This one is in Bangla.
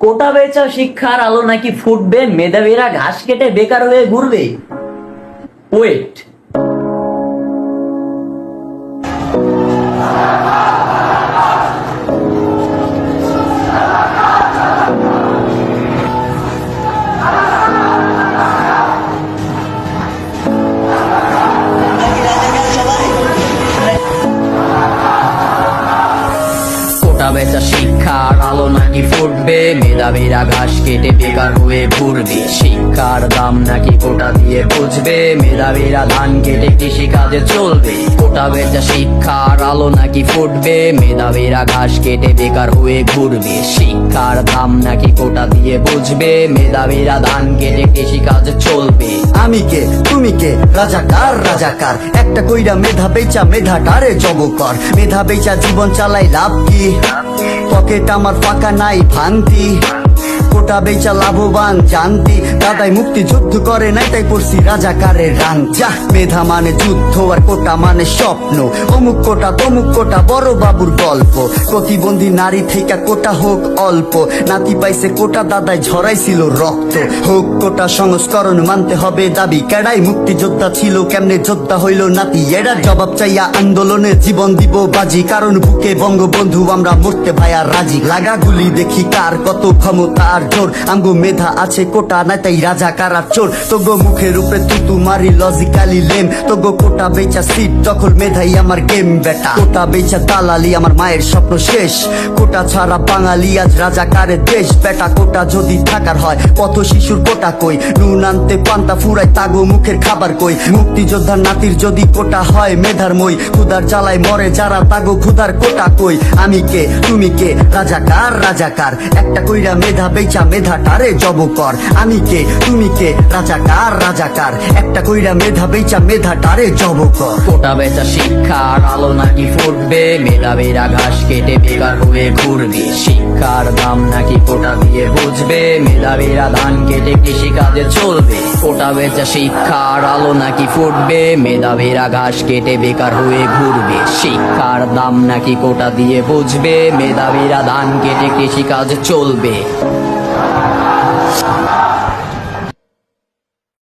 কোটা বেচা শিক্ষার আলো নাকি ফুটবে, মেধাবীরা ঘাস কেটে বেকার হয়ে ঘুরবে। ওয়েট, কোটা বেচা শিক্ষার আলো নাকি ফুটবে, মেধাবীরা ঘাস কেটে বেকার হয়ে ঘুরবে। শিক্ষার দাম নাকি কোটা দিয়ে বুঝবে, মেধাবীরা ধান কেটে কৃষি কাজে চলবে। কোটা বেচা শিক্ষার আলো নাকি ফুটবে, মেধাবীরা ঘাস কেটে বেকার হয়ে ঘুরবে। শিক্ষার দাম নাকি কোটা দিয়ে বুঝবে, মেধাবীরা ধান কেটে কৃষি কাজে চলবে। আমি কে তুমি কে, রাজাকার রাজাকার, একটা কইরা মেধা বেচা মেধাটারে জব কর। মেধা বেচা জীবন চালাই লাভ কি, পকেট আমার ফাঁকা নাই ভাঙতি। কোটা বেচা লাভবান জানতি, দাদাই মুক্তি যুদ্ধ করে নাই তাই পড়ছি রাজাকারের রান। যা মেধা মানে যুদ্ধ আর কোটা মানে স্বপ্ন, অমুক কোটা তমুক কোটা বড় বাবুর গল্প। প্রতিবন্ধী নারী থেকে কোটা হোক অল্প, নাতি পাইছে কোটা দাদাই ঝরাইছিল রক্ত। হোক কোটা সংস্করণ মানতে হবে দাবি, কেডাই মুক্তিযোদ্ধা ছিল কেমনে যোদ্ধা হইল নাতি। এটার জবাব চাইয়া আন্দোলনে জীবন দিব বাজি, কারণ বুকে বঙ্গবন্ধু আমরা মরতে ভাইয়া রাজি। লাগা গুলি দেখি কার কত ক্ষমতা আর জোর, আমগো মেধা আছে কোটা নাই তাই রাজা কারার চোর। তোগো মুখের উপরে তুতু মারি লজিক্যালি লেম, তোগো কোটা বেচা সিট দখল মেধাই আমার গেম বেটা। কোটা বেচা দালালি আমার মায়ের স্বপ্ন শেষ, কোটা ছাড়া বাঙালি আজ রাজাকারের দেশ বেটা। কোটা যদি থাকার হয় পথ শিশুর কোটা কই, নুন আনতে পান্তা ফুরাই তাগো মুখের খাবার কই। মুক্তিযোদ্ধার নাতির যদি কোটা হয় মেধার মই, ক্ষুধার জ্বালায় মরে যারা তাগো ক্ষুধার কোটা কই। আমি কে তুমি কে, রাজাকার রাজাকার, একটা কইরা মেধা বেচা মেধাটারে জব কর। আমি কে তুমি কে, রাজাকার রাজাকার, একটা কইরা মেধা বেচা মেধাটারে জব কর। কোটা বেচা শিক্ষার আলো নাকি ফুটবে, মেধাবীরা ঘাস কেটে বেকার হয়ে ঘুরবে। শিক্ষার দাম নাকি কোটা দিয়ে বুঝবে, মেধাবীরা ধান কেটে কৃষি কাজে চলবে। কোটা বেচা শিক্ষার আলো নাকি ফুটবে, মেধাবীরা ঘাস কেটে বেকার হয়ে ঘুরবে। শিক্ষার দাম নাকি কোটা দিয়ে বুঝবে, মেধাবীরা ধান কেটে কৃষি কাজে চলবে।